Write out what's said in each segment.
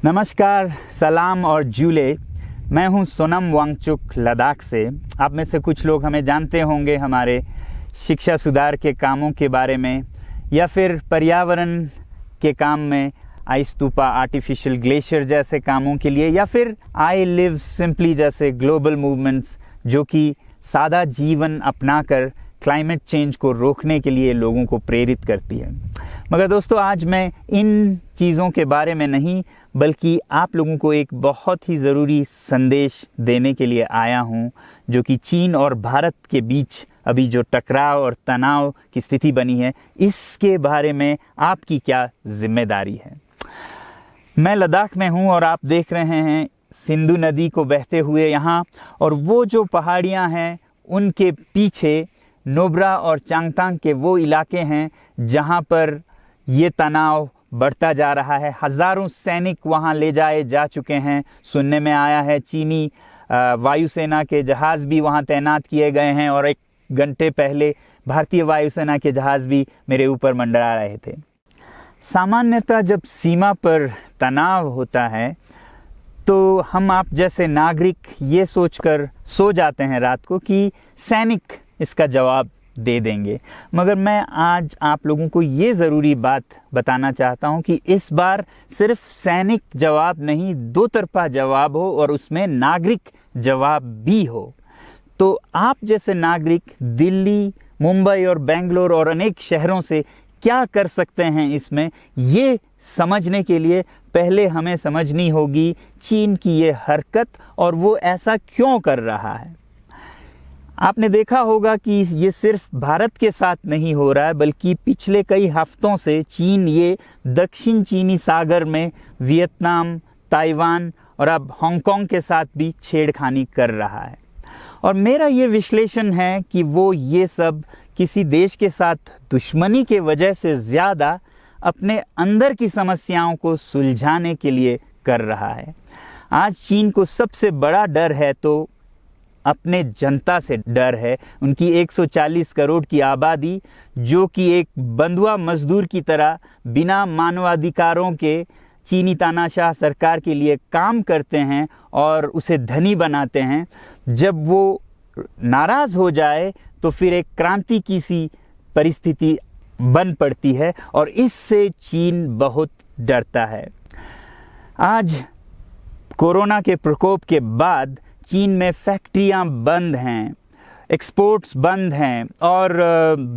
नमस्कार, सलाम और जूले। मैं हूं सोनम वांगचुक लद्दाख से। आप में से कुछ लोग हमें जानते होंगे हमारे शिक्षा सुधार के कामों के बारे में, या फिर पर्यावरण के काम में, आइस स्तूपा, आर्टिफिशियल ग्लेशियर जैसे कामों के लिए, या फिर आई लिव सिंपली जैसे ग्लोबल मूवमेंट्स जो कि सादा जीवन अपनाकर क्लाइमेट चेंज को रोकने के लिए लोगों को प्रेरित करती है। मगर दोस्तों, आज मैं इन चीज़ों के बारे में नहीं बल्कि आप लोगों को एक बहुत ही ज़रूरी संदेश देने के लिए आया हूं, जो कि चीन और भारत के बीच अभी जो टकराव और तनाव की स्थिति बनी है, इसके बारे में आपकी क्या जिम्मेदारी है। मैं लद्दाख में हूं और आप देख रहे हैं सिंधु नदी को बहते हुए यहाँ, और वो जो पहाड़ियाँ हैं उनके पीछे नुब्रा और चांगथांग के वो इलाके हैं जहाँ पर ये तनाव बढ़ता जा रहा है। हज़ारों सैनिक वहाँ ले जाए जा चुके हैं। सुनने में आया है चीनी वायुसेना के जहाज़ भी वहाँ तैनात किए गए हैं, और एक घंटे पहले भारतीय वायुसेना के जहाज़ भी मेरे ऊपर मंडरा रहे थे। सामान्यतः जब सीमा पर तनाव होता है तो हम आप जैसे नागरिक ये सोचकर सो जाते हैं रात को कि सैनिक इसका जवाब दे देंगे। मगर मैं आज आप लोगों को ये ज़रूरी बात बताना चाहता हूँ कि इस बार सिर्फ सैनिक जवाब नहीं, दो तरफा जवाब हो और उसमें नागरिक जवाब भी हो। तो आप जैसे नागरिक दिल्ली, मुंबई और बेंगलोर और अनेक शहरों से क्या कर सकते हैं, इसमें ये समझने के लिए पहले हमें समझनी होगी चीन की ये हरकत और वो ऐसा क्यों कर रहा है। आपने देखा होगा कि ये सिर्फ भारत के साथ नहीं हो रहा है, बल्कि पिछले कई हफ्तों से चीन ये दक्षिण चीनी सागर में वियतनाम, ताइवान और अब हांगकांग के साथ भी छेड़खानी कर रहा है। और मेरा ये विश्लेषण है कि वो ये सब किसी देश के साथ दुश्मनी के वजह से ज़्यादा अपने अंदर की समस्याओं को सुलझाने के लिए कर रहा है। आज चीन को सबसे बड़ा डर है तो अपने जनता से डर है। उनकी 140 करोड़ की आबादी, जो कि एक बंधुआ मजदूर की तरह बिना मानवाधिकारों के चीनी तानाशाह सरकार के लिए काम करते हैं और उसे धनी बनाते हैं, जब वो नाराज़ हो जाए तो फिर एक क्रांति की सी परिस्थिति बन पड़ती है, और इससे चीन बहुत डरता है। आज कोरोना के प्रकोप के बाद चीन में फैक्ट्रियां बंद हैं, एक्सपोर्ट्स बंद हैं और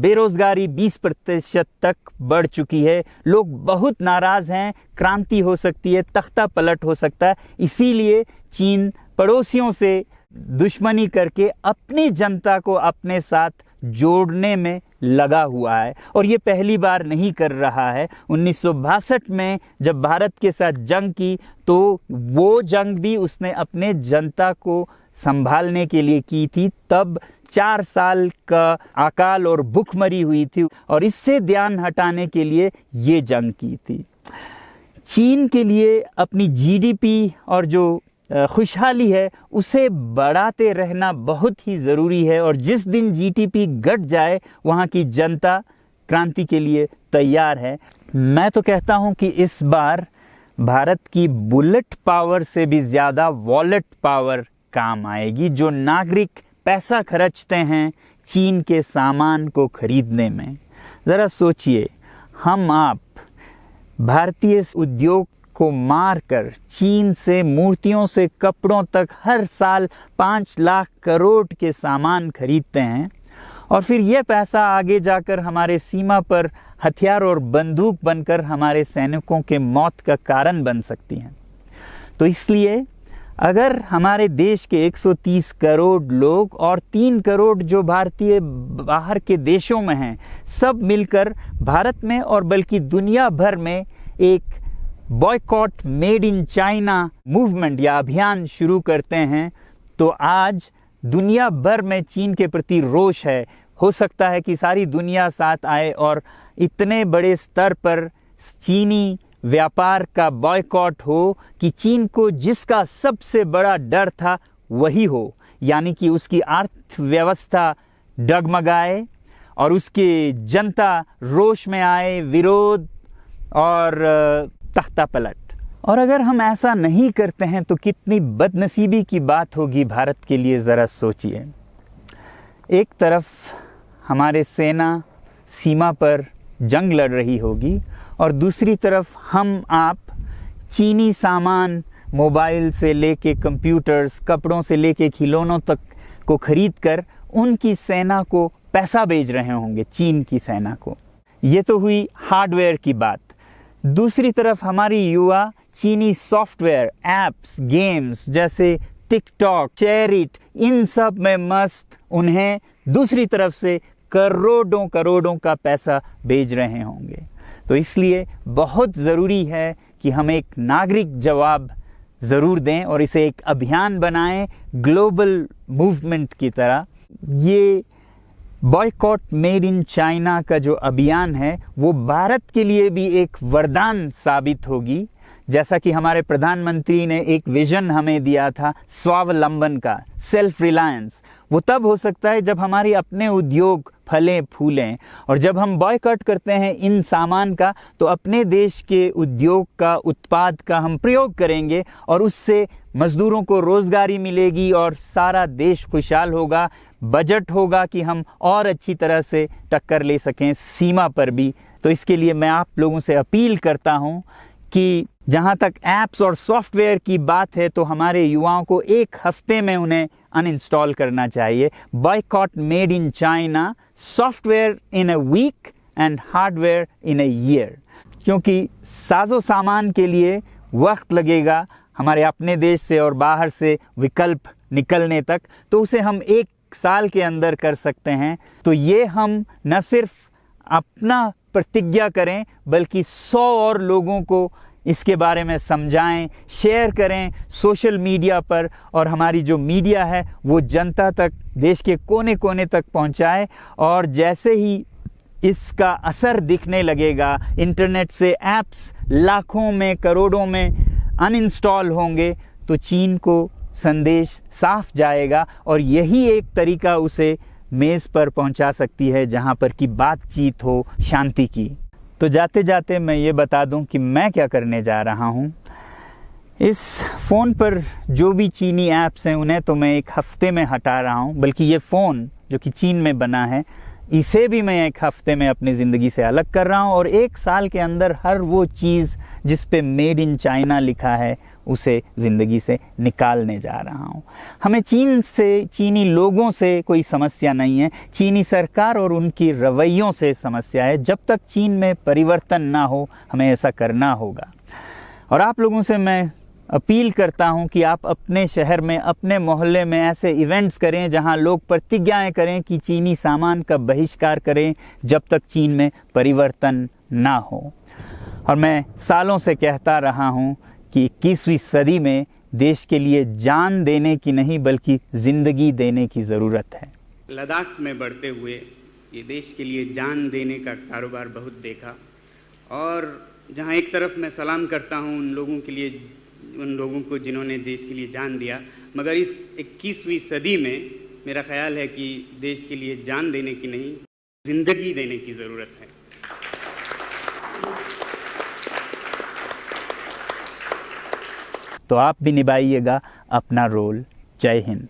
बेरोजगारी 20% तक बढ़ चुकी है। लोग बहुत नाराज़ हैं, क्रांति हो सकती है, तख्ता पलट हो सकता है। इसीलिए चीन पड़ोसियों से दुश्मनी करके अपनी जनता को अपने साथ जोड़ने में लगा हुआ है, और ये पहली बार नहीं कर रहा है। 1962 में जब भारत के साथ जंग की तो वो जंग भी उसने अपने जनता को संभालने के लिए की थी। तब 4 साल का अकाल और भूखमरी हुई थी, और इससे ध्यान हटाने के लिए ये जंग की थी। चीन के लिए अपनी जीडीपी और जो खुशहाली है उसे बढ़ाते रहना बहुत ही ज़रूरी है, और जिस दिन जीडीपी घट जाए वहाँ की जनता क्रांति के लिए तैयार है। मैं तो कहता हूँ कि इस बार भारत की बुलेट पावर से भी ज़्यादा वॉलेट पावर काम आएगी। जो नागरिक पैसा खर्चते हैं चीन के सामान को खरीदने में, ज़रा सोचिए, हम आप भारतीय उद्योग को मारकर चीन से मूर्तियों से कपड़ों तक हर साल 5 लाख करोड़ के सामान खरीदते हैं, और फिर यह पैसा आगे जाकर हमारे सीमा पर हथियार और बंदूक बनकर हमारे सैनिकों के मौत का कारण बन सकती हैं। तो इसलिए अगर हमारे देश के 130 करोड़ लोग और 3 करोड़ जो भारतीय बाहर के देशों में हैं, सब मिलकर भारत में और बल्कि दुनिया भर में एक boycott made in China movement या अभियान शुरू करते हैं, तो आज दुनिया भर में चीन के प्रति रोष है। हो सकता है कि सारी दुनिया साथ आए और इतने बड़े स्तर पर चीनी व्यापार का बॉयकॉट हो कि चीन को जिसका सबसे बड़ा डर था वही हो, यानी कि उसकी अर्थव्यवस्था डगमगाए और उसकी जनता रोष में आए, विरोध और तख्ता पलट। और अगर हम ऐसा नहीं करते हैं तो कितनी बदनसीबी की बात होगी भारत के लिए, ज़रा सोचिए। एक तरफ हमारे सेना सीमा पर जंग लड़ रही होगी और दूसरी तरफ हम आप चीनी सामान, मोबाइल से लेके कंप्यूटर्स, कपड़ों से लेके खिलौनों तक को खरीद कर उनकी सेना को पैसा भेज रहे होंगे, चीन की सेना को। ये तो हुई हार्डवेयर की बात। दूसरी तरफ हमारी युवा चीनी सॉफ्टवेयर, एप्स, गेम्स जैसे टिकटॉक, शेयरिट, इन सब में मस्त, उन्हें दूसरी तरफ से करोड़ों करोड़ों का पैसा भेज रहे होंगे। तो इसलिए बहुत ज़रूरी है कि हम एक नागरिक जवाब ज़रूर दें और इसे एक अभियान बनाएं, ग्लोबल मूवमेंट की तरह। ये बॉयकॉट मेड इन चाइना का जो अभियान है वो भारत के लिए भी एक वरदान साबित होगी। जैसा कि हमारे प्रधानमंत्री ने एक विजन हमें दिया था स्वावलंबन का, सेल्फ रिलायंस, वो तब हो सकता है जब हमारे अपने उद्योग फलें फूलें। और जब हम बॉयकॉट करते हैं इन सामान का तो अपने देश के उद्योग का, उत्पाद का हम प्रयोग करेंगे और उससे मजदूरों को रोजगारी मिलेगी और सारा देश खुशहाल होगा। बजट होगा कि हम और अच्छी तरह से टक्कर ले सकें सीमा पर भी। तो इसके लिए मैं आप लोगों से अपील करता हूं कि जहां तक ऐप्स और सॉफ्टवेयर की बात है तो हमारे युवाओं को एक हफ्ते में उन्हें अनइंस्टॉल करना चाहिए। Boycott made in China, software in a week and hardware in a year. क्योंकि साजो सामान के लिए वक्त लगेगा हमारे अपने देश से और बाहर से विकल्प निकलने तक, तो उसे हम एक साल के अंदर कर सकते हैं। तो ये हम न सिर्फ अपना प्रतिज्ञा करें बल्कि 100 और लोगों को इसके बारे में समझाएं, शेयर करें सोशल मीडिया पर, और हमारी जो मीडिया है वो जनता तक, देश के कोने कोने तक पहुंचाए। और जैसे ही इसका असर दिखने लगेगा, इंटरनेट से ऐप्स लाखों में, करोड़ों में अनइंस्टॉल होंगे, तो चीन को संदेश साफ जाएगा और यही एक तरीका उसे मेज़ पर पहुंचा सकती है जहां पर कि बातचीत हो शांति की। तो जाते जाते मैं ये बता दूं कि मैं क्या करने जा रहा हूं। इस फ़ोन पर जो भी चीनी ऐप्स हैं उन्हें तो मैं एक हफ्ते में हटा रहा हूं, बल्कि ये फ़ोन जो कि चीन में बना है इसे भी मैं एक हफ्ते में अपनी ज़िंदगी से अलग कर रहा हूं और एक साल के अंदर हर वो चीज़ जिस पे मेड इन चाइना लिखा है उसे ज़िंदगी से निकालने जा रहा हूं। हमें चीन से, चीनी लोगों से कोई समस्या नहीं है, चीनी सरकार और उनकी रवैयों से समस्या है। जब तक चीन में परिवर्तन ना हो हमें ऐसा करना होगा। और आप लोगों से मैं अपील करता हूं कि आप अपने शहर में, अपने मोहल्ले में ऐसे इवेंट्स करें जहां लोग प्रतिज्ञाएं करें कि चीनी सामान का बहिष्कार करें जब तक चीन में परिवर्तन ना हो। और मैं सालों से कहता रहा हूं कि 21वीं सदी में देश के लिए जान देने की नहीं बल्कि ज़िंदगी देने की ज़रूरत है। लद्दाख में बढ़ते हुए ये देश के लिए जान देने का कारोबार बहुत देखा, और जहां एक तरफ मैं सलाम करता हूं उन लोगों के लिए, उन लोगों को जिन्होंने देश के लिए जान दिया, मगर इस 21वीं सदी में मेरा ख्याल है कि देश के लिए जान देने की नहीं, ज़िंदगी देने की ज़रूरत है। तो आप भी निभाइएगा अपना रोल। जय हिंद।